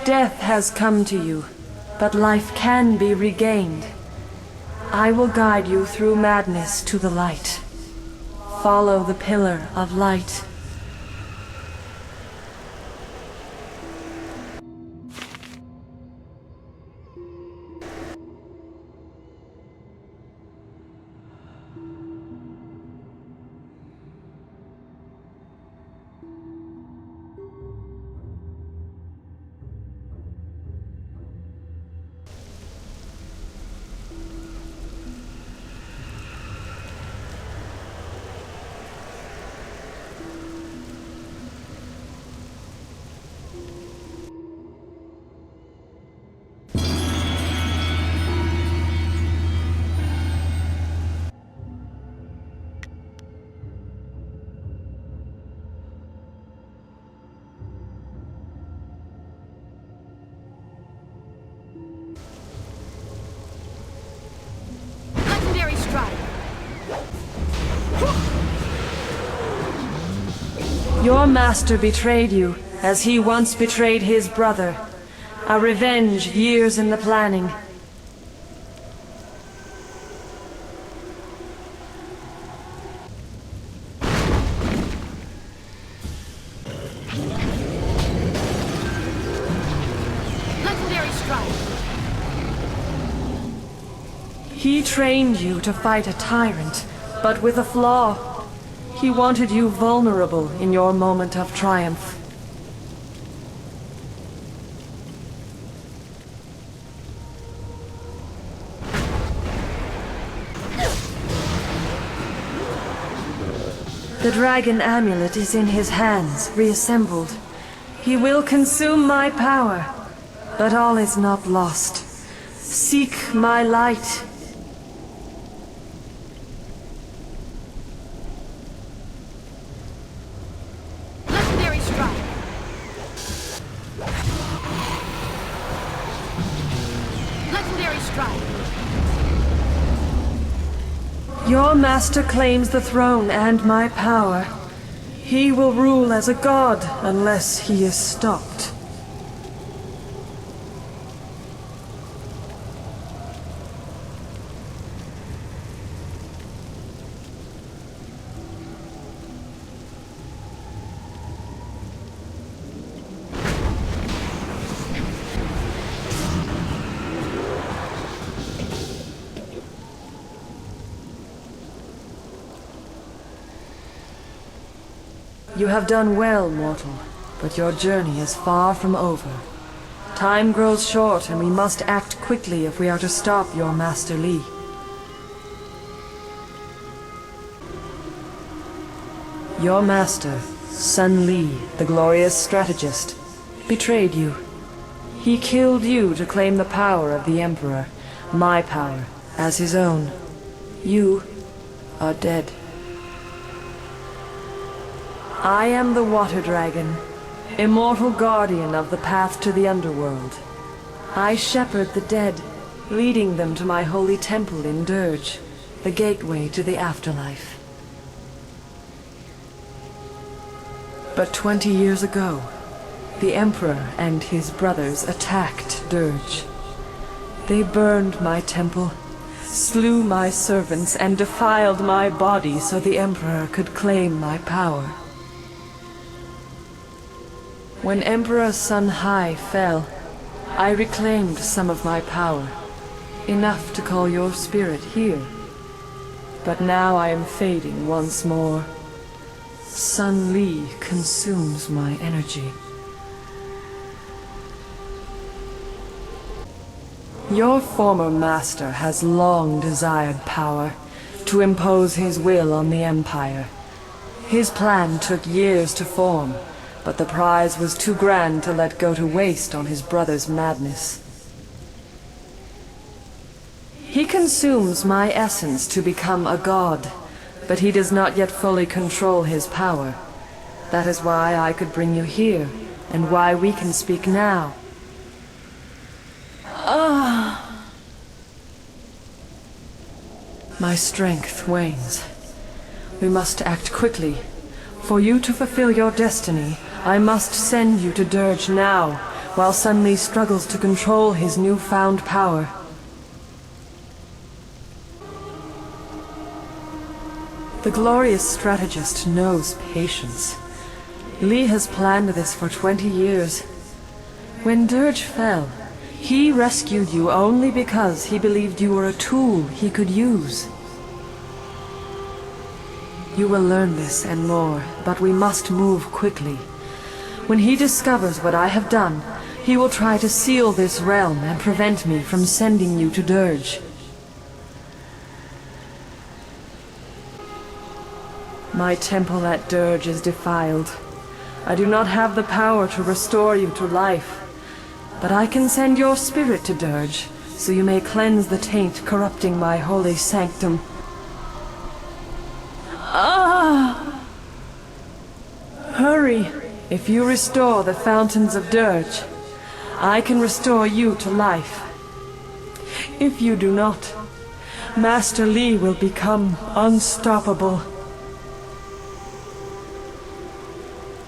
Death has come to you, but life can be regained. I will guide you through madness to the light. Follow the pillar of light. Your master betrayed you, as he once betrayed his brother. A revenge years in the planning. Legendary strike. He trained you to fight a tyrant, but with a flaw. He wanted you vulnerable in your moment of triumph. The dragon amulet is in his hands, reassembled. He will consume my power, but all is not lost. Seek my light. Your master claims the throne and my power. He will rule as a god unless he is stopped. You have done well, mortal, but your journey is far from over. Time grows short, and we must act quickly if we are to stop your Master Li. Your master, Sun Li, the glorious strategist, betrayed you. He killed you to claim the power of the Emperor, my power, as his own. You are dead. I am the Water Dragon, immortal guardian of the path to the underworld. I shepherd the dead, leading them to my holy temple in Dirge, the gateway to the afterlife. But 20 years ago, the Emperor and his brothers attacked Dirge. They burned my temple, slew my servants, and defiled my body so the Emperor could claim my power. When Emperor Sun Hai fell, I reclaimed some of my power, enough to call your spirit here. But now I am fading once more. Sun Li consumes my energy. Your former master has long desired power, to impose his will on the Empire. His plan took years to form, but the prize was too grand to let go to waste on his brother's madness. He consumes my essence to become a god, but he does not yet fully control his power. That is why I could bring you here, and why we can speak now. My strength wanes. We must act quickly. For you to fulfill your destiny, I must send you to Dirge now, while Sun Li struggles to control his newfound power. The glorious strategist knows patience. Li has planned this for 20 years. When Dirge fell, he rescued you only because he believed you were a tool he could use. You will learn this and more, but we must move quickly. When he discovers what I have done, he will try to seal this realm and prevent me from sending you to Dirge. My temple at Dirge is defiled. I do not have the power to restore you to life, but I can send your spirit to Dirge, so you may cleanse the taint corrupting my holy sanctum. Hurry! If you restore the fountains of Dirge, I can restore you to life. If you do not, Master Li will become unstoppable.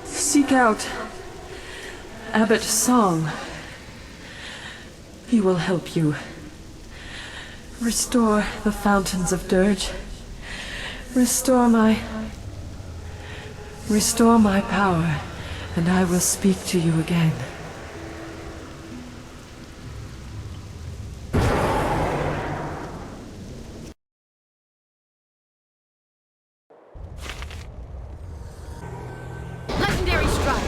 Seek out Abbot Song. He will help you. Restore the fountains of Dirge. Restore my power, and I will speak to you again. Legendary strike.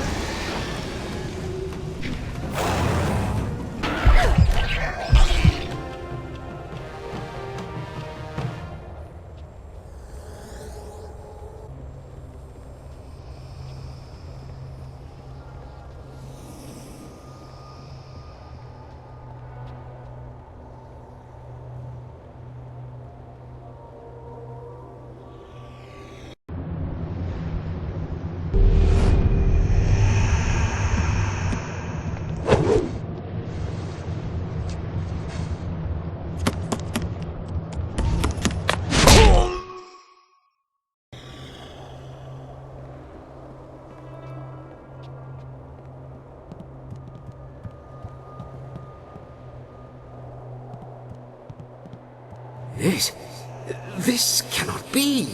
This cannot be.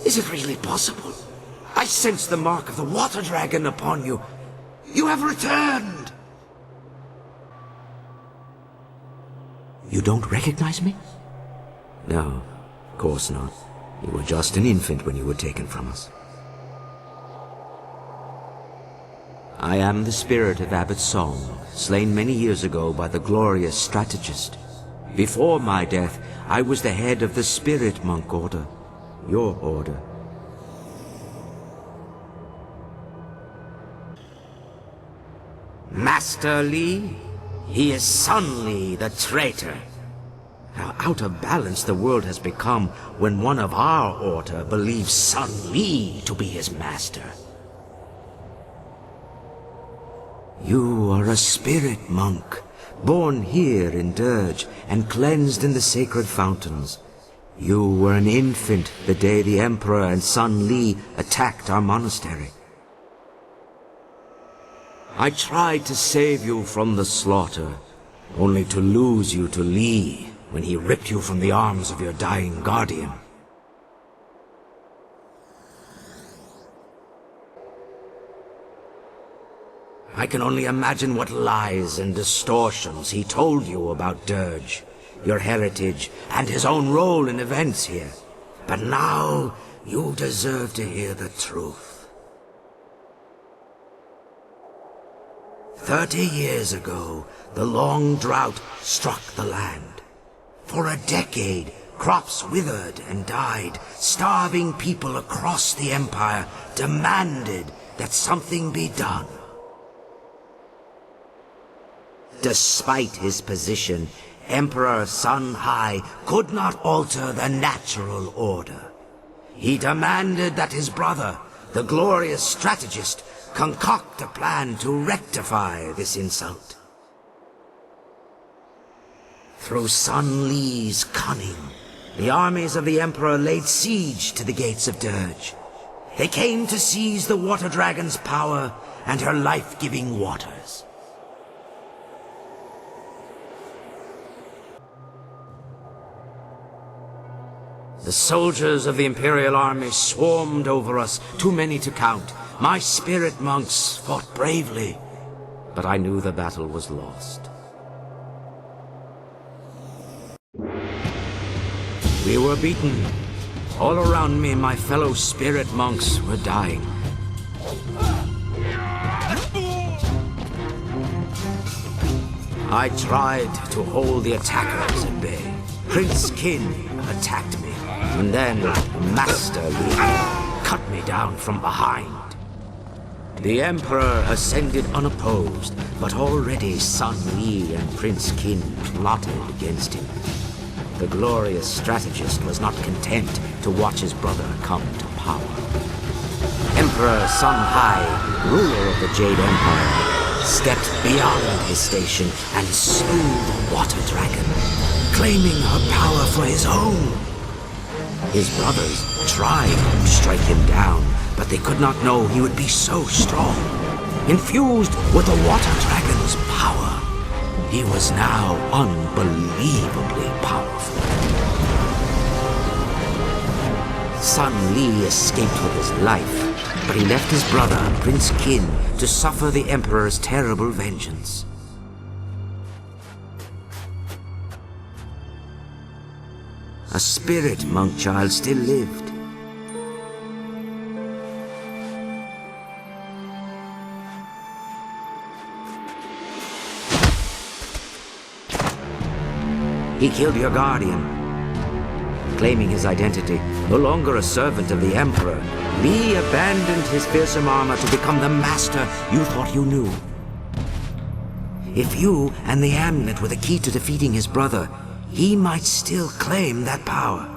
Is it really possible? I sense the mark of the water dragon upon you. You have returned. You don't recognize me? No, of course not. You were just an infant when you were taken from us. I am the spirit of Abbot Song, slain many years ago by the glorious strategist. Before my death, I was the head of the Spirit Monk Order, your order. Master Li? He is Sun Li, the traitor. How out of balance the world has become when one of our order believes Sun Li to be his master. You are a spirit monk, born here in Dirge and cleansed in the sacred fountains. You were an infant the day the Emperor and Sun Li attacked our monastery. I tried to save you from the slaughter, only to lose you to Li when he ripped you from the arms of your dying guardian. I can only imagine what lies and distortions he told you about Dirge, your heritage, and his own role in events here. But now, you deserve to hear the truth. 30 years ago, the long drought struck the land. For a decade, crops withered and died. Starving people across the Empire demanded that something be done. Despite his position, Emperor Sun Hai could not alter the natural order. He demanded that his brother, the glorious strategist, concoct a plan to rectify this insult. Through Sun Li's cunning, the armies of the Emperor laid siege to the gates of Dirge. They came to seize the Water Dragon's power and her life-giving waters. The soldiers of the Imperial army swarmed over us, too many to count. My spirit monks fought bravely, but I knew the battle was lost. We were beaten. All around me, my fellow spirit monks were dying. I tried to hold the attackers at bay. Prince Qin attacked me, and then Master Li cut me down from behind. The Emperor ascended unopposed, but already Sun Li and Prince Qin plotted against him. The glorious strategist was not content to watch his brother come to power. Emperor Sun Hai, ruler of the Jade Empire, stepped beyond his station and slew the water dragon, claiming her power for his own. His brothers tried to strike him down, but they could not know he would be so strong. Infused with the water dragon's power, he was now unbelievably powerful. Sun Li escaped with his life, but he left his brother, Prince Qin, to suffer the Emperor's terrible vengeance. A spirit monk child still lived. He killed your guardian. Claiming his identity, no longer a servant of the Emperor, Li abandoned his fearsome armor to become the master you thought you knew. If you and the amulet were the key to defeating his brother, he might still claim that power.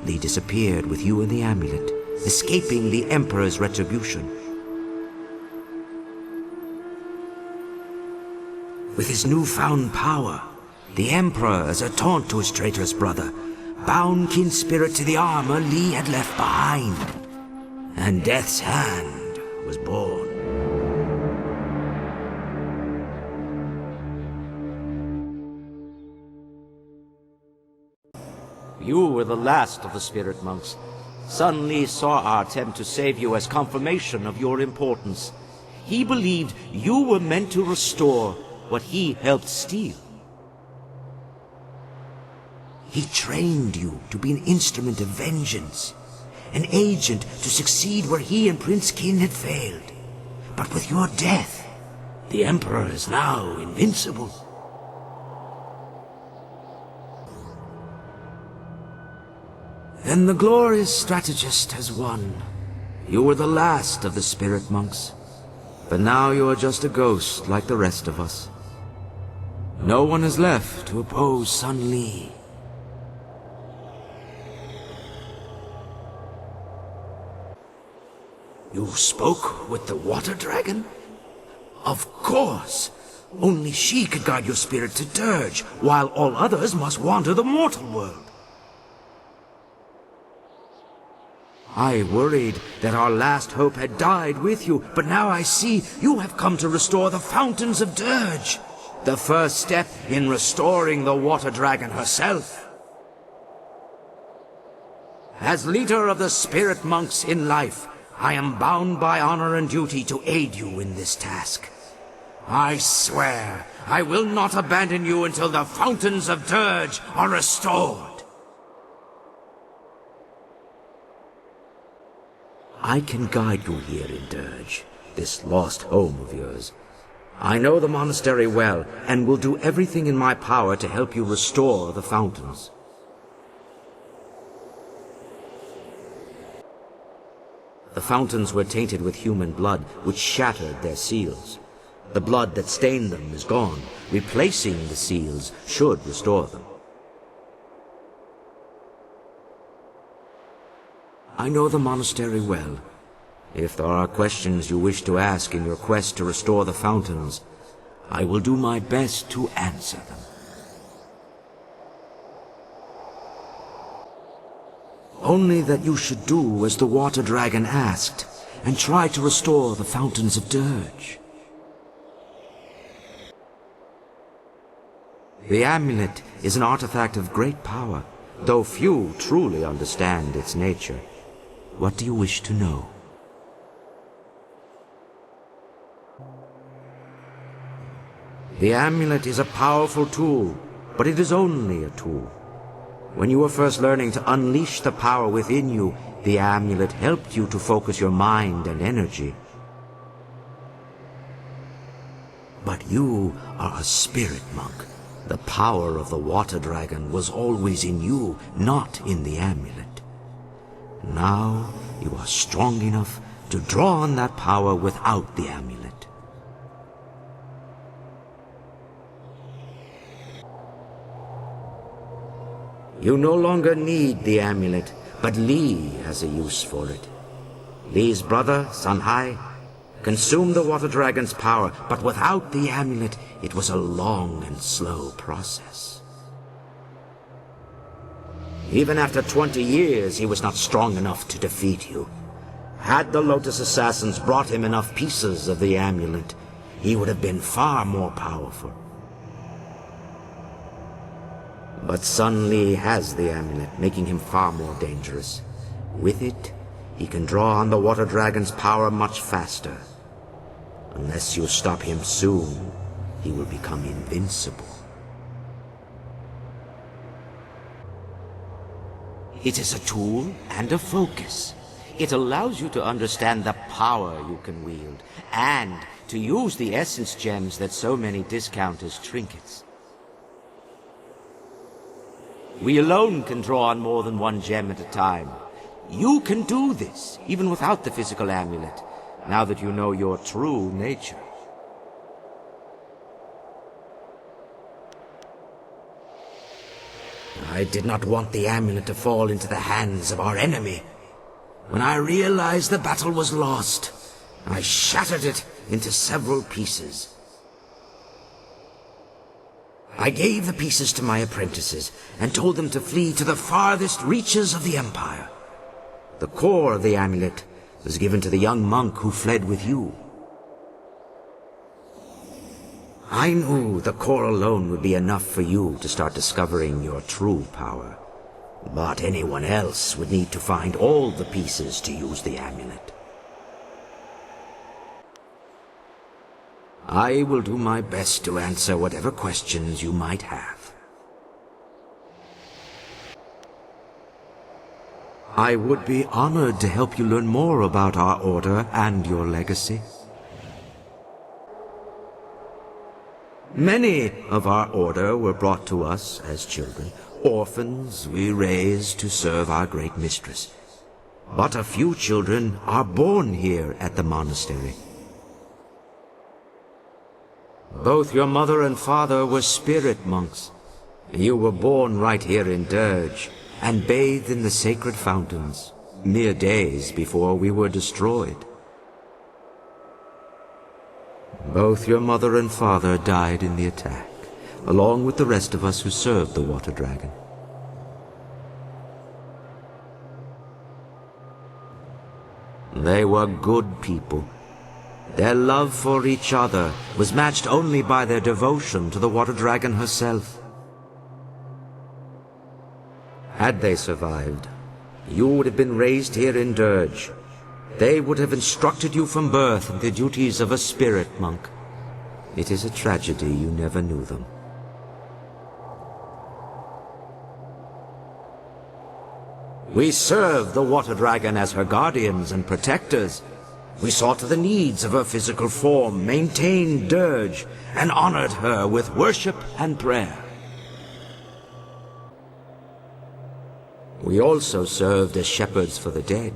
Li disappeared with you and the amulet, escaping the Emperor's retribution. With his newfound power, the Emperor, as a taunt to his traitorous brother, bound Qin's spirit to the armor Li had left behind. And Death's Hand was born. You were the last of the spirit monks. Sun Li saw our attempt to save you as confirmation of your importance. He believed you were meant to restore what he helped steal. He trained you to be an instrument of vengeance, an agent to succeed where he and Prince Qin had failed. But with your death, the Emperor is now invincible. Then the glorious strategist has won. You were the last of the spirit monks, but now you are just a ghost like the rest of us. No one is left to oppose Sun Li. You spoke with the water dragon? Of course! Only she could guide your spirit to Dirge, while all others must wander the mortal world. I worried that our last hope had died with you, but now I see you have come to restore the fountains of Dirge. The first step in restoring the water dragon herself. As leader of the spirit monks in life, I am bound by honor and duty to aid you in this task. I swear I will not abandon you until the fountains of Dirge are restored. I can guide you here in Dirge, this lost home of yours. I know the monastery well, and will do everything in my power to help you restore the fountains. The fountains were tainted with human blood, which shattered their seals. The blood that stained them is gone. Replacing the seals should restore them. I know the monastery well. If there are questions you wish to ask in your quest to restore the fountains, I will do my best to answer them. Only that you should do as the water dragon asked, and try to restore the fountains of Dirge. The amulet is an artifact of great power, though few truly understand its nature. What do you wish to know? The amulet is a powerful tool, but it is only a tool. When you were first learning to unleash the power within you, the amulet helped you to focus your mind and energy. But you are a spirit monk. The power of the water dragon was always in you, not in the amulet. Now you are strong enough to draw on that power without the amulet. You no longer need the amulet, but Li has a use for it. Li's brother, Sunhai, consumed the water dragon's power, but without the amulet, it was a long and slow process. Even after 20 years, he was not strong enough to defeat you. Had the Lotus Assassins brought him enough pieces of the amulet, he would have been far more powerful. But Sun Li has the amulet, making him far more dangerous. With it, he can draw on the water dragon's power much faster. Unless you stop him soon, he will become invincible. It is a tool and a focus. It allows you to understand the power you can wield, and to use the essence gems that so many discount as trinkets. We alone can draw on more than one gem at a time. You can do this, even without the physical amulet, now that you know your true nature. I did not want the amulet to fall into the hands of our enemy. When I realized the battle was lost, I shattered it into several pieces. I gave the pieces to my apprentices and told them to flee to the farthest reaches of the Empire. The core of the amulet was given to the young monk who fled with you. I knew the core alone would be enough for you to start discovering your true power. But anyone else would need to find all the pieces to use the amulet. I will do my best to answer whatever questions you might have. I would be honored to help you learn more about our order and your legacy. Many of our order were brought to us as children, orphans we raised to serve our great mistress. But a few children are born here at the monastery. Both your mother and father were spirit monks. You were born right here in Dirge, and bathed in the sacred fountains, mere days before we were destroyed. Both your mother and father died in the attack, along with the rest of us who served the water dragon. They were good people. Their love for each other was matched only by their devotion to the water dragon herself. Had they survived, you would have been raised here in Dirge. They would have instructed you from birth in the duties of a spirit monk. It is a tragedy you never knew them. We served the water dragon as her guardians and protectors. We saw to the needs of her physical form, maintained Dirge, and honored her with worship and prayer. We also served as shepherds for the dead.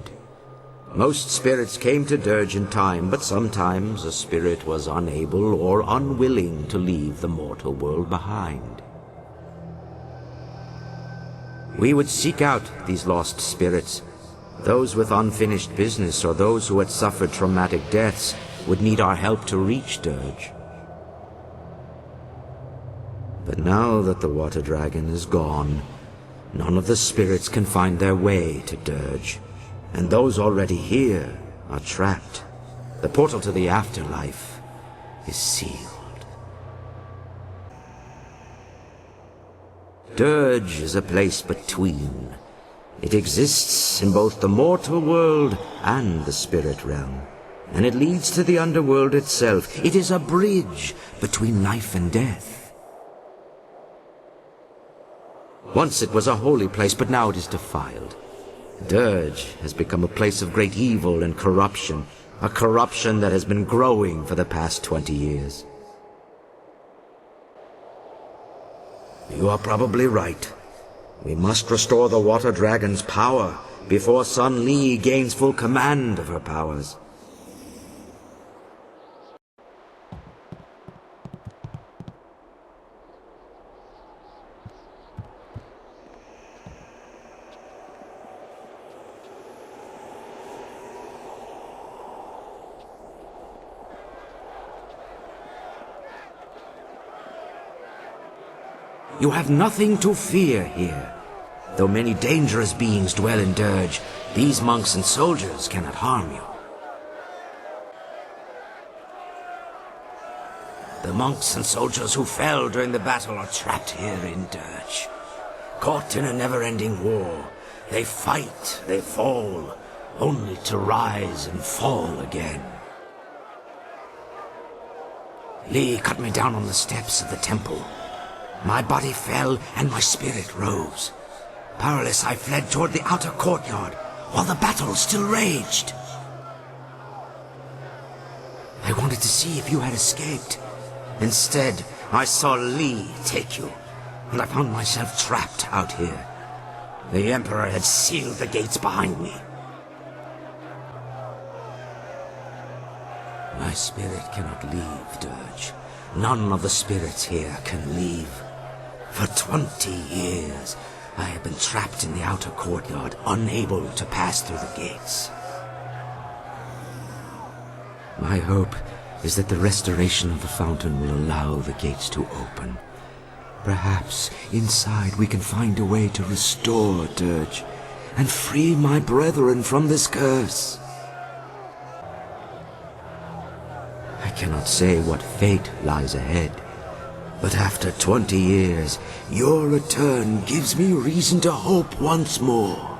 Most spirits came to Dirge in time, but sometimes a spirit was unable or unwilling to leave the mortal world behind. We would seek out these lost spirits. Those with unfinished business or those who had suffered traumatic deaths would need our help to reach Dirge. But now that the water dragon is gone, none of the spirits can find their way to Dirge, and those already here are trapped. The portal to the afterlife is sealed. Dirge is a place between. It exists in both the mortal world and the spirit realm, and it leads to the underworld itself. It is a bridge between life and death. Once it was a holy place, but now it is defiled. Dirge has become a place of great evil and corruption, a corruption that has been growing for the past 20 years. You are probably right. We must restore the Water Dragon's power before Sun Li gains full command of her powers. You have nothing to fear here. Though many dangerous beings dwell in Dirge, these monks and soldiers cannot harm you. The monks and soldiers who fell during the battle are trapped here in Dirge. Caught in a never-ending war, they fight, they fall, only to rise and fall again. Li cut me down on the steps of the temple. My body fell and my spirit rose. Powerless, I fled toward the outer courtyard, while the battle still raged. I wanted to see if you had escaped. Instead, I saw Li take you, and I found myself trapped out here. The Emperor had sealed the gates behind me. My spirit cannot leave Dirge. None of the spirits here can leave. For 20 years, I have been trapped in the outer courtyard, unable to pass through the gates. My hope is that the restoration of the fountain will allow the gates to open. Perhaps inside we can find a way to restore Dirge and free my brethren from this curse. I cannot say what fate lies ahead, but after 20 years, your return gives me reason to hope once more.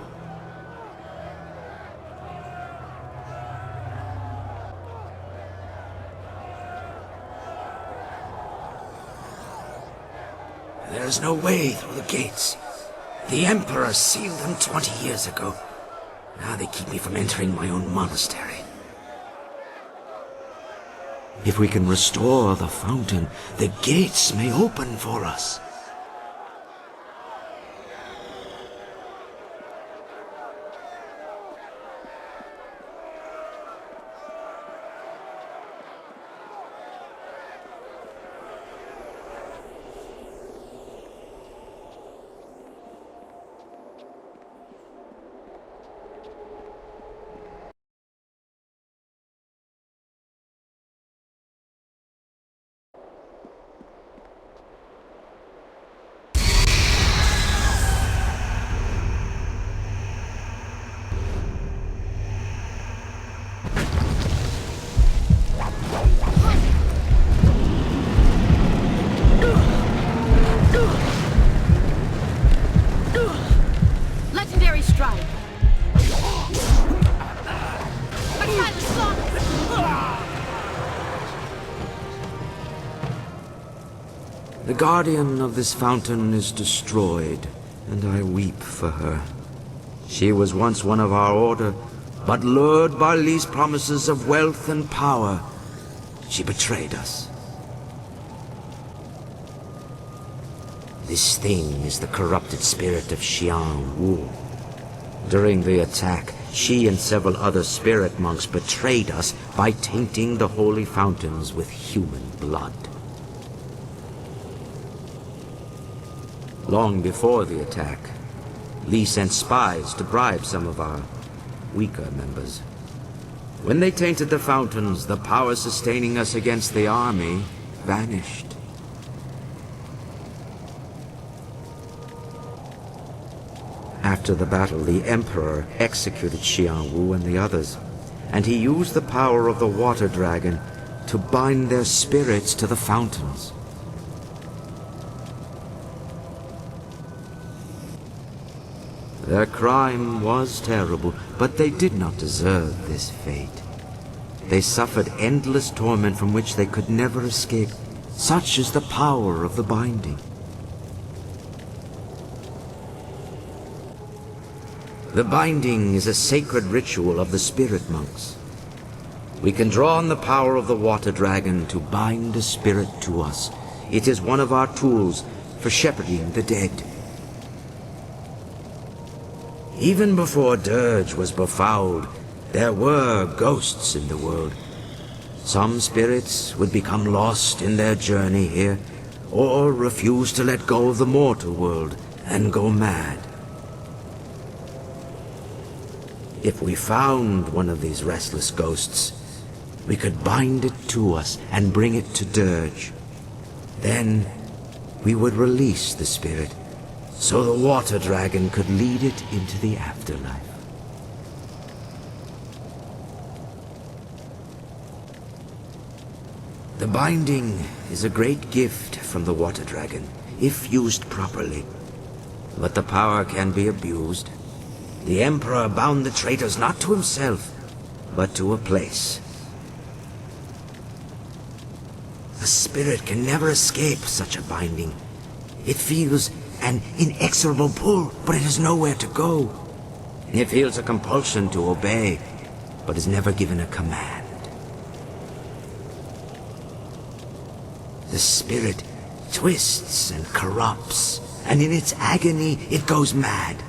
There's no way through the gates. The Emperor sealed them 20 years ago. Now they keep me from entering my own monastery. If we can restore the fountain, the gates may open for us. Legendary strike. Attack the sun. The guardian of this fountain is destroyed, and I weep for her. She was once one of our order, but lured by Li's promises of wealth and power, she betrayed us. This thing is the corrupted spirit of Xiang Wu. During the attack, she and several other spirit monks betrayed us by tainting the holy fountains with human blood. Long before the attack, Li sent spies to bribe some of our weaker members. When they tainted the fountains, the power sustaining us against the army vanished. After the battle, the Emperor executed Xiang Wu and the others, and he used the power of the Water Dragon to bind their spirits to the fountains. Their crime was terrible, but they did not deserve this fate. They suffered endless torment from which they could never escape. Such is the power of the binding. The binding is a sacred ritual of the spirit monks. We can draw on the power of the water dragon to bind a spirit to us. It is one of our tools for shepherding the dead. Even before Dirge was befouled, there were ghosts in the world. Some spirits would become lost in their journey here, or refuse to let go of the mortal world and go mad. If we found one of these restless ghosts, we could bind it to us and bring it to Dirge. Then we would release the spirit, so the water dragon could lead it into the afterlife. The binding is a great gift from the water dragon, if used properly. But the power can be abused. The Emperor bound the traitors not to himself, but to a place. A spirit can never escape such a binding. It feels an inexorable pull, but it has nowhere to go. It feels a compulsion to obey, but is never given a command. The spirit twists and corrupts, and in its agony it goes mad.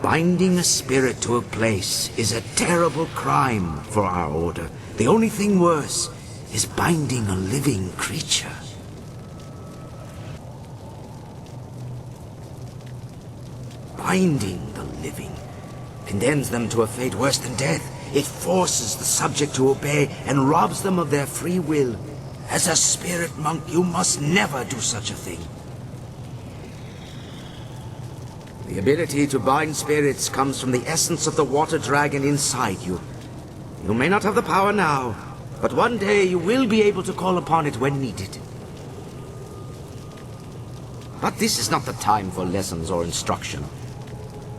Binding a spirit to a place is a terrible crime for our order. The only thing worse is binding a living creature. Binding the living condemns them to a fate worse than death. It forces the subject to obey and robs them of their free will. As a spirit monk, you must never do such a thing. The ability to bind spirits comes from the essence of the water dragon inside you. You may not have the power now, but one day you will be able to call upon it when needed. But this is not the time for lessons or instruction.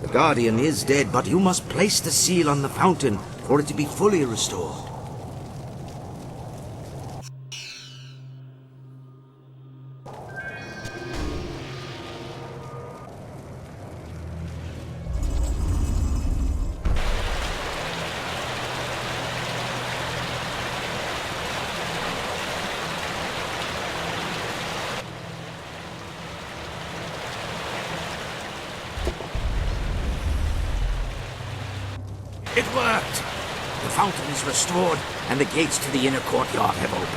The Guardian is dead, but you must place the seal on the fountain for it to be fully restored. It worked! The fountain is restored, and the gates to the inner courtyard have opened.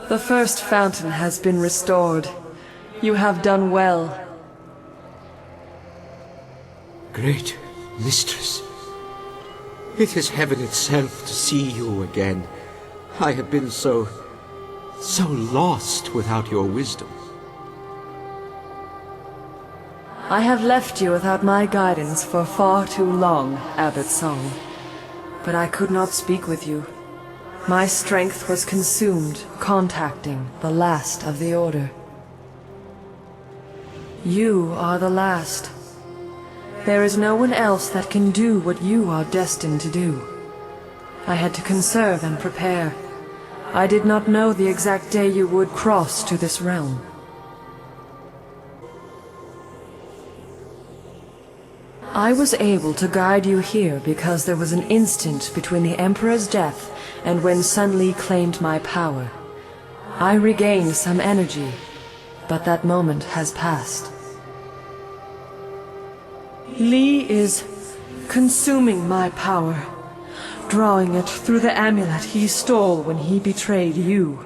The first fountain has been restored. You have done well. Great Mistress, it is heaven itself to see you again. I have been so lost without your wisdom. I have left you without my guidance for far too long, Abbot Song. But I could not speak with you. My strength was consumed contacting the last of the Order. You are the last. There is no one else that can do what you are destined to do. I had to conserve and prepare. I did not know the exact day you would cross to this realm. I was able to guide you here because there was an instant between the Emperor's death and when Sun Li claimed my power. I regained some energy, but that moment has passed. Li is consuming my power, drawing it through the amulet he stole when he betrayed you.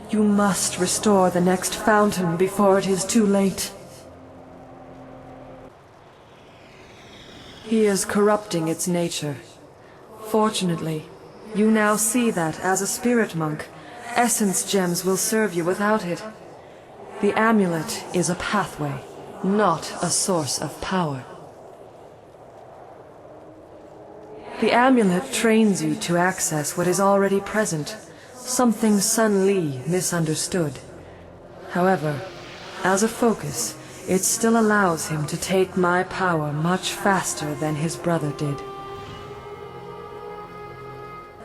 You must restore the next fountain before it is too late. He is corrupting its nature. Fortunately, you now see that as a spirit monk, essence gems will serve you without it. The amulet is a pathway, not a source of power. The amulet trains you to access what is already present, something Sun Li misunderstood. However, as a focus, it still allows him to take my power much faster than his brother did.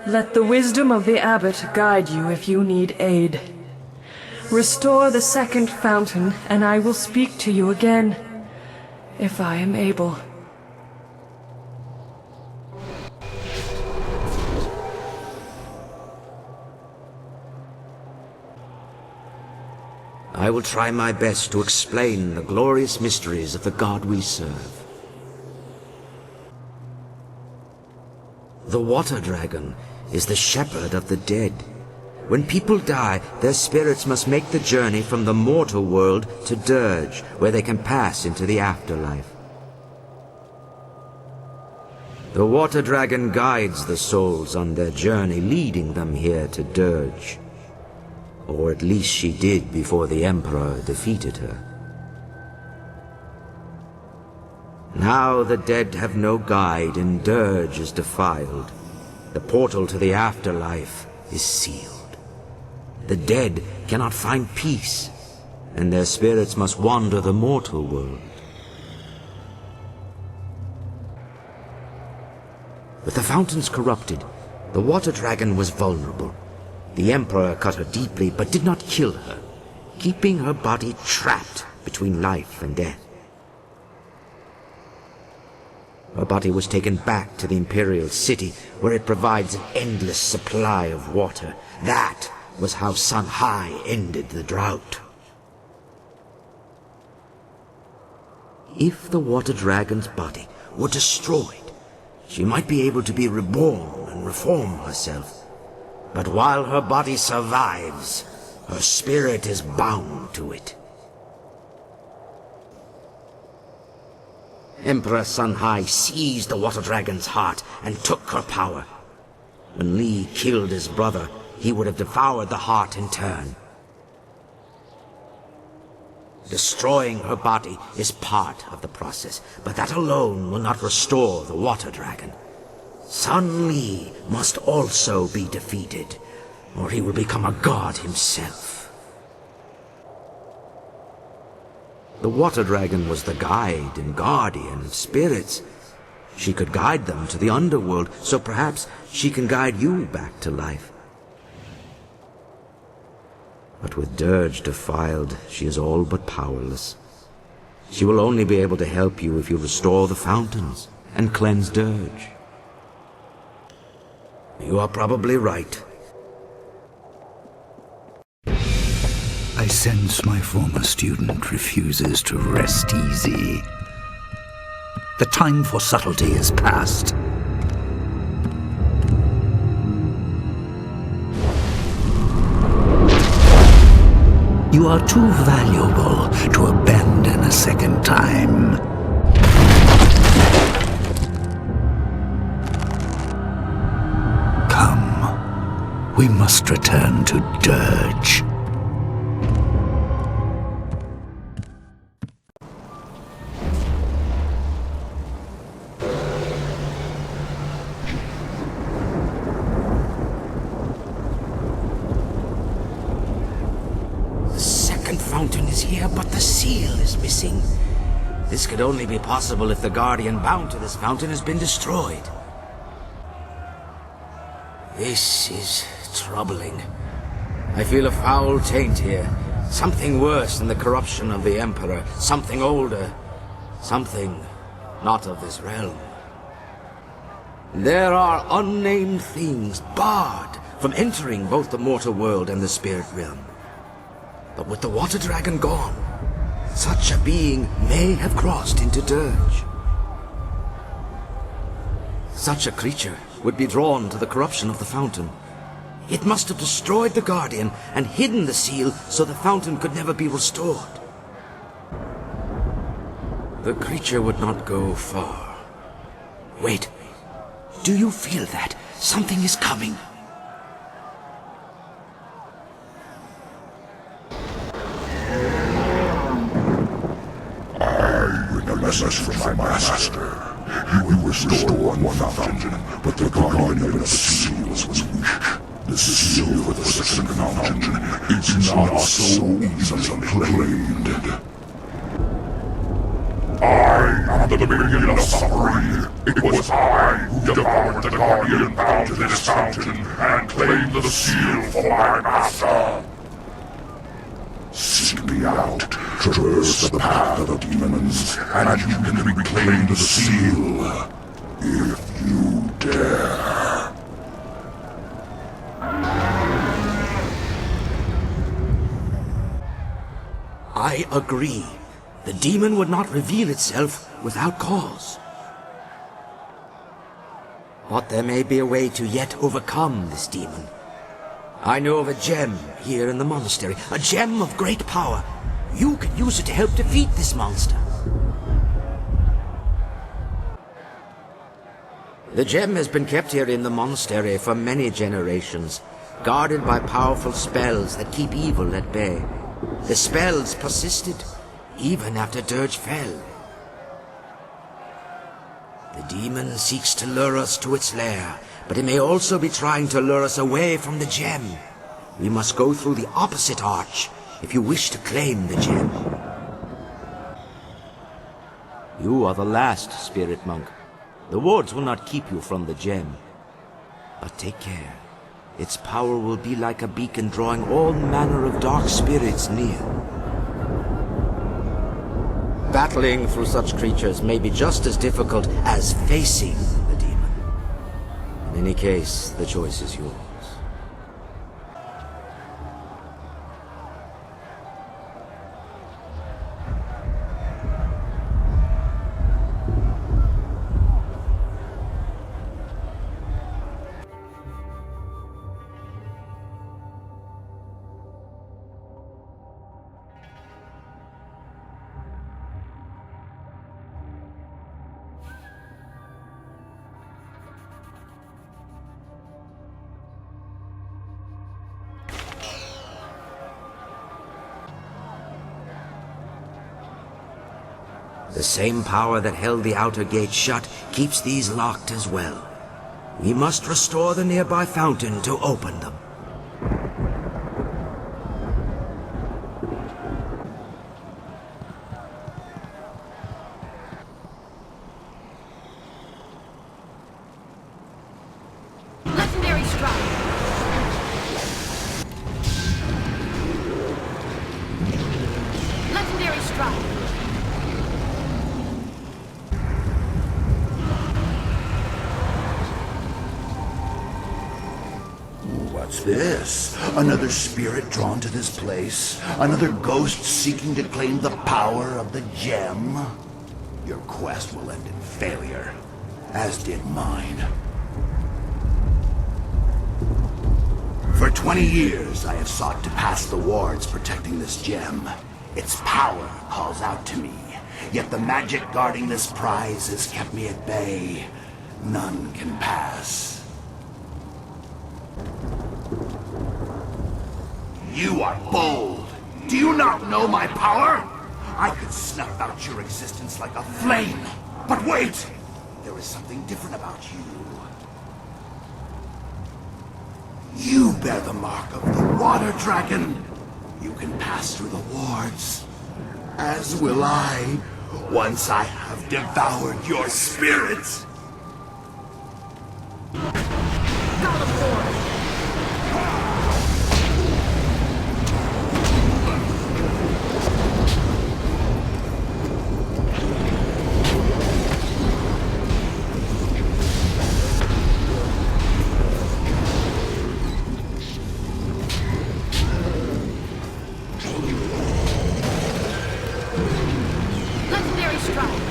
Let the wisdom of the abbot guide you if you need aid. Restore the second fountain, and I will speak to you again, if I am able. I will try my best to explain the glorious mysteries of the God we serve. The Water Dragon is the shepherd of the dead. When people die, their spirits must make the journey from the mortal world to Dirge, where they can pass into the afterlife. The Water Dragon guides the souls on their journey, leading them here to Dirge. Or at least she did before the Emperor defeated her. Now the dead have no guide and Dirge is defiled. The portal to the afterlife is sealed. The dead cannot find peace, and their spirits must wander the mortal world. With the fountains corrupted, the Water Dragon was vulnerable. The Emperor cut her deeply, but did not kill her, keeping her body trapped between life and death. Her body was taken back to the Imperial City, where it provides an endless supply of water. That was how Sun Hai ended the drought. If the Water Dragon's body were destroyed, she might be able to be reborn and reform herself. But while her body survives, her spirit is bound to it. Emperor Sun Hai seized the Water Dragon's heart and took her power. When Li killed his brother, he would have devoured the heart in turn. Destroying her body is part of the process, but that alone will not restore the Water Dragon. Sun Li must also be defeated, or he will become a god himself. The Water Dragon was the guide and guardian of spirits. She could guide them to the underworld, so perhaps she can guide you back to life. But with Dirge defiled, she is all but powerless. She will only be able to help you if you restore the fountains and cleanse Dirge. You are probably right. I sense my former student refuses to rest easy. The time for subtlety is past. You are too valuable to abandon a second time. Come, we must return to Dirge. Fountain is here, but the seal is missing. This could only be possible if the guardian bound to this fountain has been destroyed. This is troubling. I feel a foul taint here. Something worse than the corruption of the Emperor. Something older. Something not of this realm. There are unnamed things barred from entering both the mortal world and the spirit realm. But with the Water Dragon gone, such a being may have crossed into Dirge. Such a creature would be drawn to the corruption of the fountain. It must have destroyed the Guardian and hidden the seal so the fountain could never be restored. The creature would not go far. Wait, do you feel that? Something is coming. message from my master. You restored one fountain, but the guardian of the seals was weak. The seal for the second fountain is not so easily claimed. I am the beginning of suffering. It was I who devoured the guardian bound to this fountain and claimed the seal for my master. Seek me out, traverse the path of the demons, and you can reclaim the seal, if you dare. I agree. The demon would not reveal itself without cause. But there may be a way to yet overcome this demon. I know of a gem here in the monastery, a gem of great power. You can use it to help defeat this monster. The gem has been kept here in the monastery for many generations, guarded by powerful spells that keep evil at bay. The spells persisted, even after Dirge fell. The demon seeks to lure us to its lair, but it may also be trying to lure us away from the gem. We must go through the opposite arch if you wish to claim the gem. You are the last spirit monk. The wards will not keep you from the gem. But take care. Its power will be like a beacon drawing all manner of dark spirits near. Battling through such creatures may be just as difficult as facing the demon. In any case, the choice is yours. The same power that held the outer gate shut keeps these locked as well. We must restore the nearby fountain to open them. Legendary strike. Legendary strike. What's this? Another spirit drawn to this place? Another ghost seeking to claim the power of the gem? Your quest will end in failure, as did mine. For 20 years, I have sought to pass the wards protecting this gem. Its power calls out to me, yet the magic guarding this prize has kept me at bay. None can pass. You are bold. Do you not know my power? I could snuff out your existence like a flame. But wait! There is something different about you. You bear the mark of the water dragon. You can pass through the wards. As will I, once I have devoured your spirit. Legendary strike.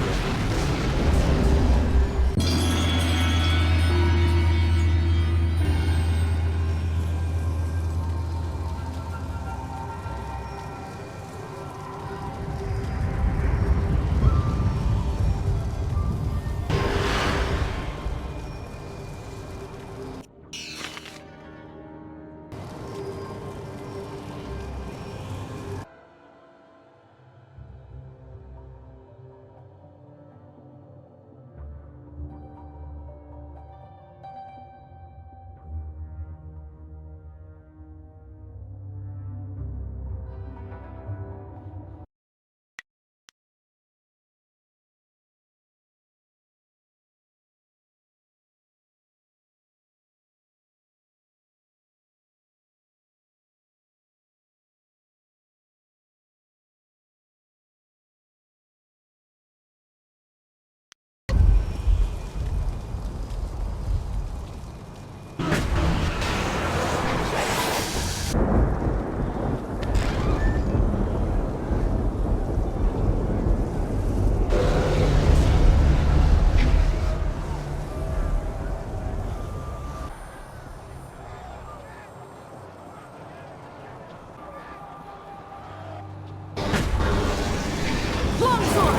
Longsword!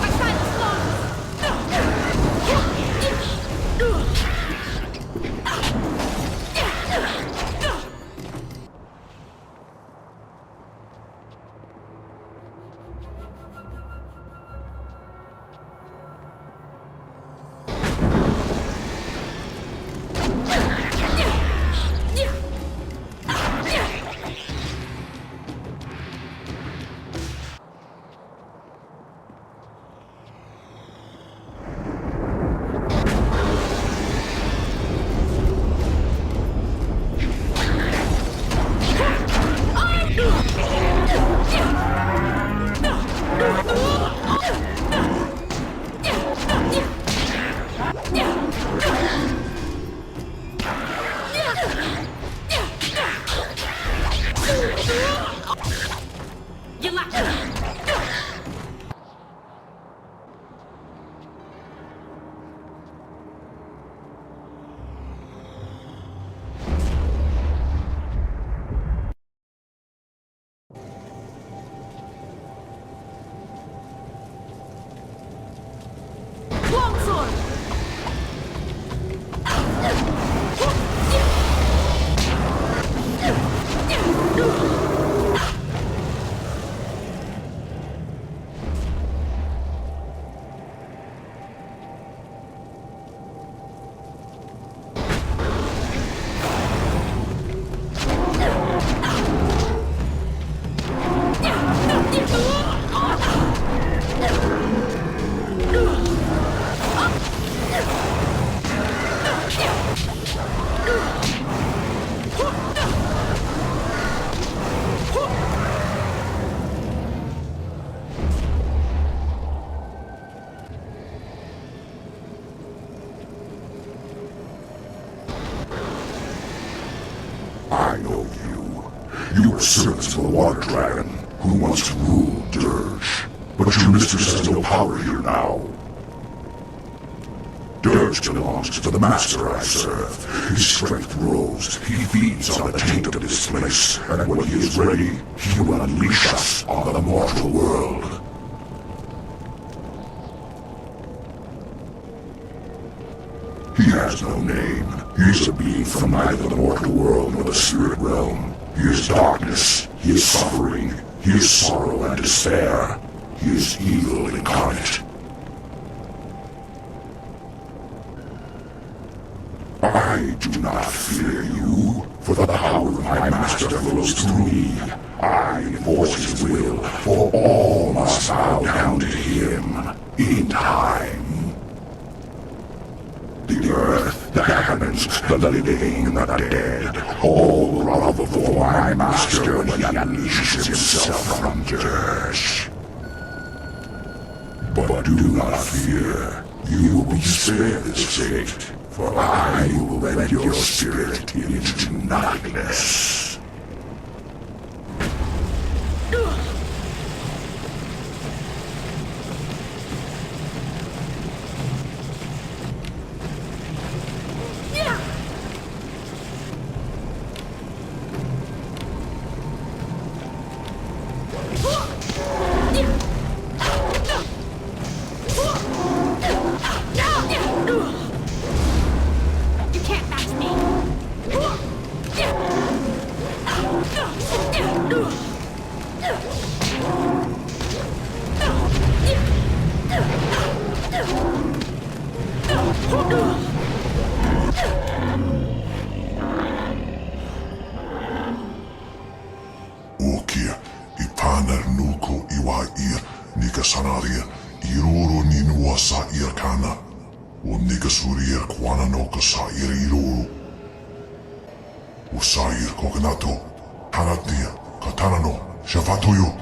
My silence I know you. You were servants of the Water Dragon, who once ruled Dirge. But your mistress has no power here now. Dirge belongs to the master I serve. His strength grows. He feeds on the taint of this place, and when he is ready, he will unleash us on the mortal world. He has no name. He is a being from neither the mortal world nor the spirit realm. He is darkness. He is suffering. He is sorrow and despair. He is evil incarnate. I do not fear you, for the power of my master flows through me. I enforce his will, for all must bow down to him in time. The earth, the heavens, the living and the dead, all run before my master when he unleashes himself from Dirge. But do not fear, you will be spared this fate, for I will rend your spirit into nothingness. Ukia, ipanar nuko iwa ir, nika sanaria, iroro ninua sa ir kana, o nika surir kwana no ka sa ir iroro. O sa ir kokanato, tanatia, katanano, shafatoyo,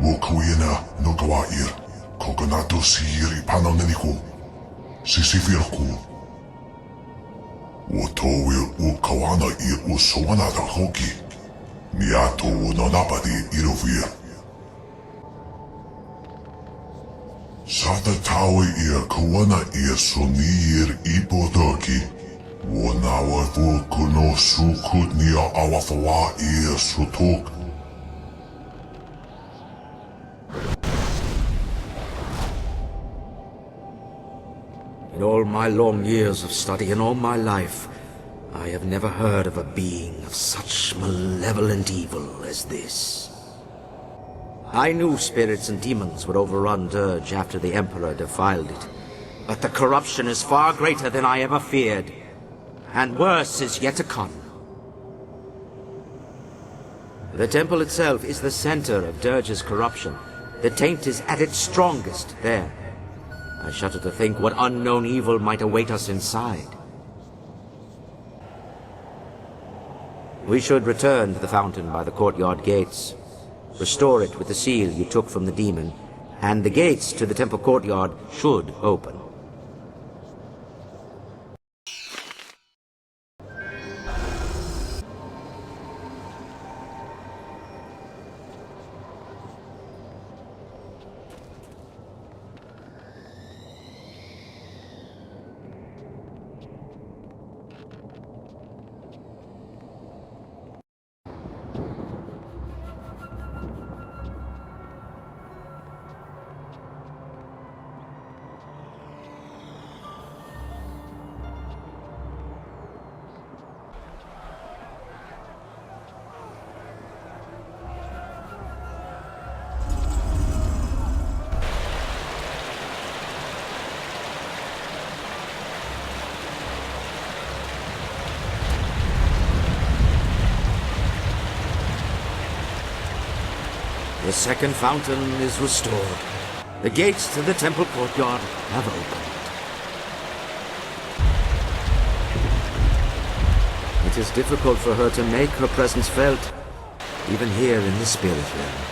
o kuina no kawa ir, kokanato si ir ipana neniko, sisifirku. O towe o kawana ir o soanata hoki. Miato no napadi irovia. Sata tawe ia kuana ia sonir ipotoki. Wanawa vuku no sukut nia awafawa ia sutok. In all my long years of study and all my life, I have never heard of a being of such malevolent evil as this. I knew spirits and demons would overrun Dirge after the Emperor defiled it, but the corruption is far greater than I ever feared, and worse is yet to come. The temple itself is the center of Dirge's corruption. The taint is at its strongest there. I shudder to think what unknown evil might await us inside. We should return to the fountain by the courtyard gates. Restore it with the seal you took from the demon, and the gates to the temple courtyard should open. The second fountain is restored. The gates to the temple courtyard have opened. It is difficult for her to make her presence felt, even here in the spirit realm.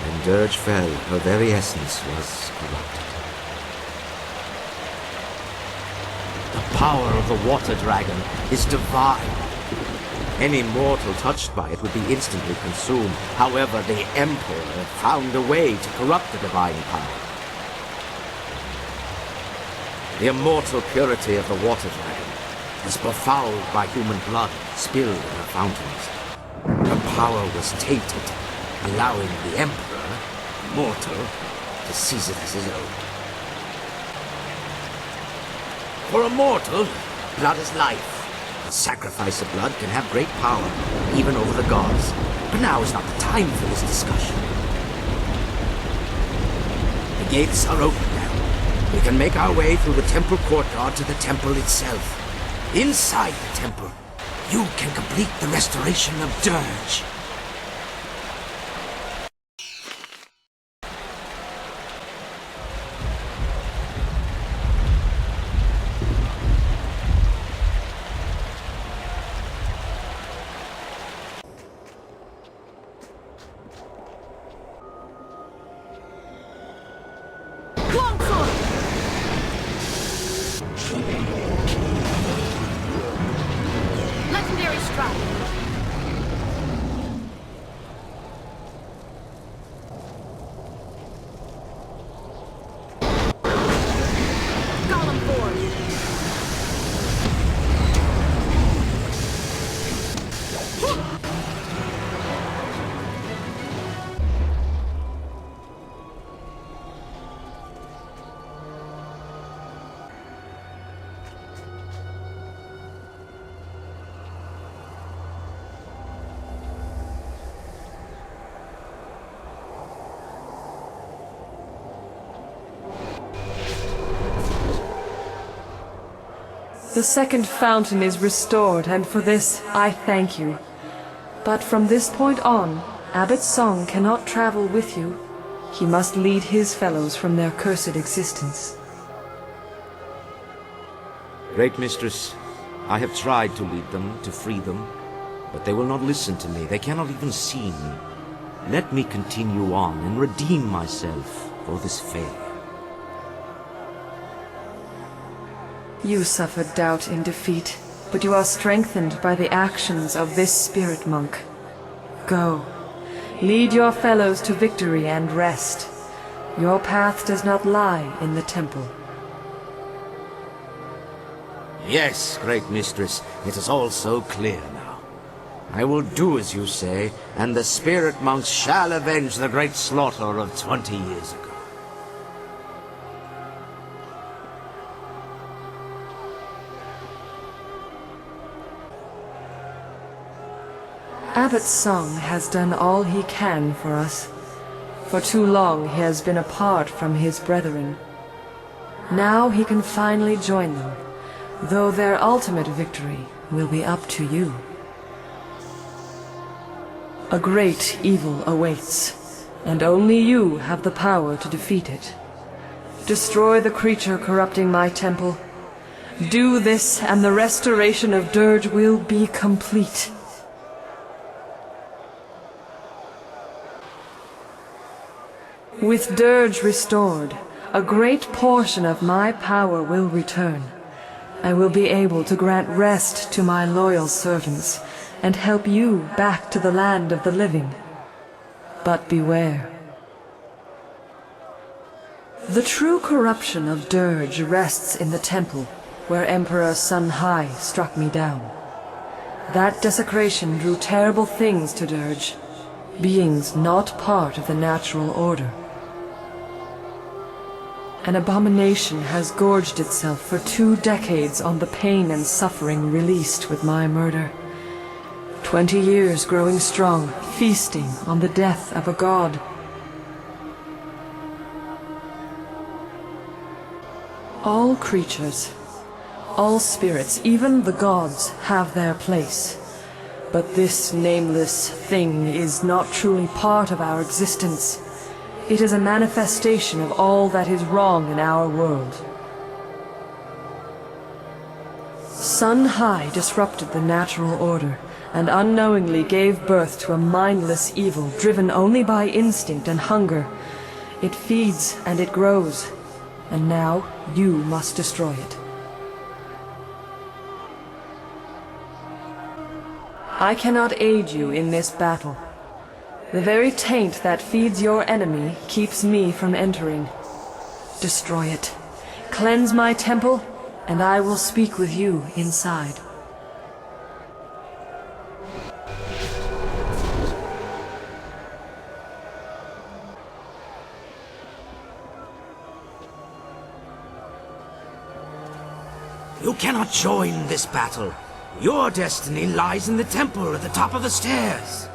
When Dirge fell, her very essence was corrupted. The power of the water dragon is divine. Any mortal touched by it would be instantly consumed. However, the Emperor found a way to corrupt the divine power. The immortal purity of the water dragon is befouled by human blood spilled in her fountains. Her power was tainted, allowing the Emperor, mortal, to seize it as his own. For a mortal, blood is life. The sacrifice of blood can have great power, even over the gods. But now is not the time for this discussion. The gates are open now. We can make our way through the temple courtyard to the temple itself. Inside the temple, you can complete the restoration of Dirge. Legendary strike. Golem form. The second fountain is restored, and for this I thank you. But from this point on, Abbot Song cannot travel with you. He must lead his fellows from their cursed existence. Great Mistress, I have tried to lead them, to free them, but they will not listen to me. They cannot even see me. Let me continue on and redeem myself for this failure. You suffered doubt in defeat, but you are strengthened by the actions of this spirit monk. Go. Lead your fellows to victory and rest. Your path does not lie in the temple. Yes, Great Mistress, it is all so clear now. I will do as you say, and the spirit monks shall avenge the great slaughter of 20 years ago. Abbot Song has done all he can for us. For too long he has been apart from his brethren. Now he can finally join them, though their ultimate victory will be up to you. A great evil awaits, and only you have the power to defeat it. Destroy the creature corrupting my temple. Do this, and the restoration of Dirge will be complete. With Dirge restored, a great portion of my power will return. I will be able to grant rest to my loyal servants, and help you back to the land of the living. But beware. The true corruption of Dirge rests in the temple, where Emperor Sun Hai struck me down. That desecration drew terrible things to Dirge, beings not part of the natural order. An abomination has gorged itself for 2 decades on the pain and suffering released with my murder. 20 years growing strong, feasting on the death of a god. All creatures, all spirits, even the gods, have their place. But this nameless thing is not truly part of our existence. It is a manifestation of all that is wrong in our world. Sun Hai disrupted the natural order, and unknowingly gave birth to a mindless evil driven only by instinct and hunger. It feeds and it grows, and now you must destroy it. I cannot aid you in this battle. The very taint that feeds your enemy keeps me from entering. Destroy it. Cleanse my temple, and I will speak with you inside. You cannot join this battle. Your destiny lies in the temple at the top of the stairs.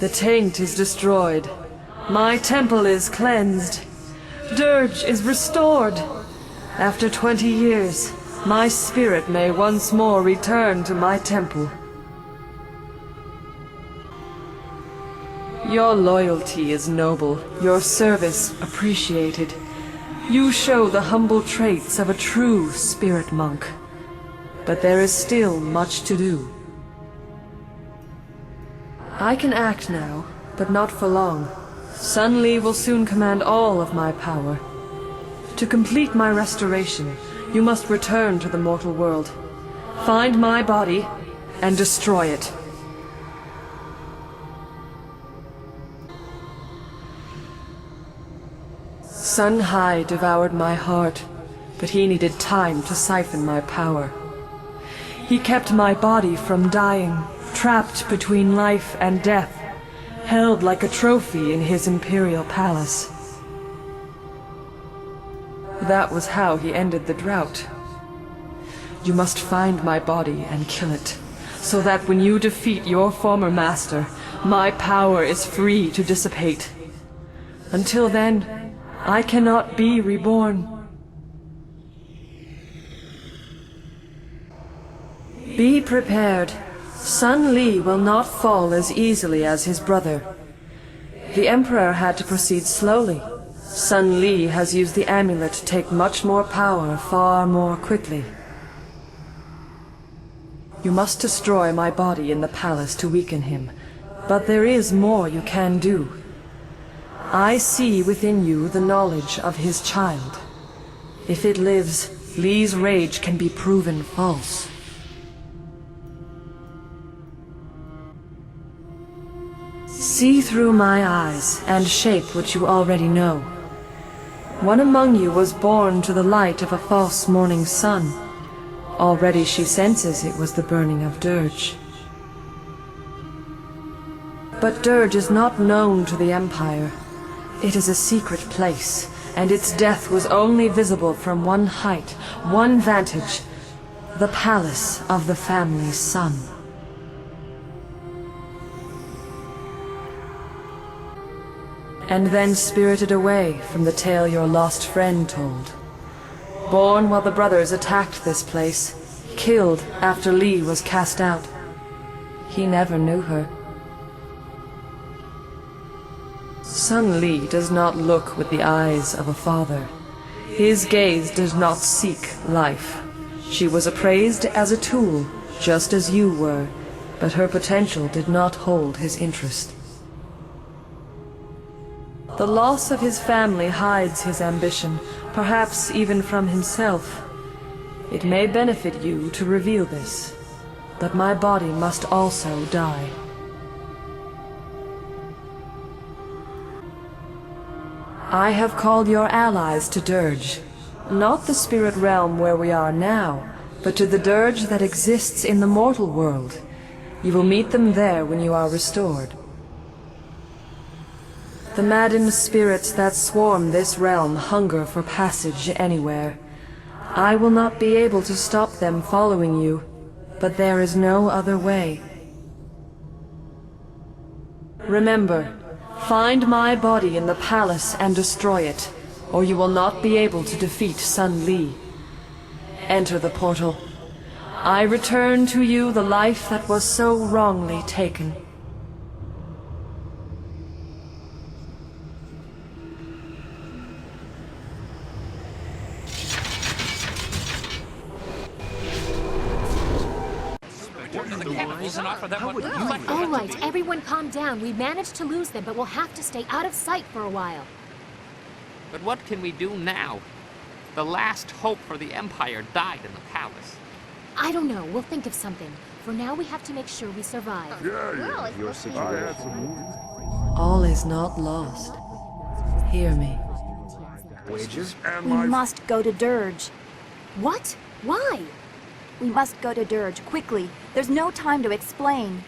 The taint is destroyed. My temple is cleansed. Dirge is restored. After 20 years, my spirit may once more return to my temple. Your loyalty is noble, your service appreciated. You show the humble traits of a true spirit monk. But there is still much to do. I can act now, but not for long. Sun Li will soon command all of my power. To complete my restoration, you must return to the mortal world. Find my body and destroy it. Sun Hai devoured my heart, but he needed time to siphon my power. He kept my body from dying, trapped between life and death, held like a trophy in his imperial palace. That was how he ended the drought. You must find my body and kill it, so that when you defeat your former master, my power is free to dissipate. Until then, I cannot be reborn. Be prepared. Sun Li will not fall as easily as his brother. The Emperor had to proceed slowly. Sun Li has used the amulet to take much more power far more quickly. You must destroy my body in the palace to weaken him, but there is more you can do. I see within you the knowledge of his child. If it lives, Li's rage can be proven false. See through my eyes and shape what you already know. One among you was born to the light of a false morning sun. Already she senses it was the burning of Dirge. But Dirge is not known to the Empire. It is a secret place, and its death was only visible from one height, one vantage, the palace of the family's son. And then spirited away from the tale your lost friend told. Born while the brothers attacked this place, killed after Li was cast out. He never knew her. Sun Li does not look with the eyes of a father. His gaze does not seek life. She was appraised as a tool, just as you were, but her potential did not hold his interest. The loss of his family hides his ambition, perhaps even from himself. It may benefit you to reveal this, but my body must also die. I have called your allies to Dirge, not the spirit realm where we are now, but to the Dirge that exists in the mortal world. You will meet them there when you are restored. The maddened spirits that swarm this realm hunger for passage anywhere. I will not be able to stop them following you, but there is no other way. Remember, find my body in the palace and destroy it, or you will not be able to defeat Sun Li. Enter the portal. I return to you the life that was so wrongly taken. All right, everyone calm down. We managed to lose them, but we'll have to stay out of sight for a while. But what can we do now? The last hope for the Empire died in the palace. I don't know. We'll think of something. For now, we have to make sure we survive. All is not lost. Hear me. We must go to Dirge. What? Why? We must go to Dirge, quickly. There's no time to explain.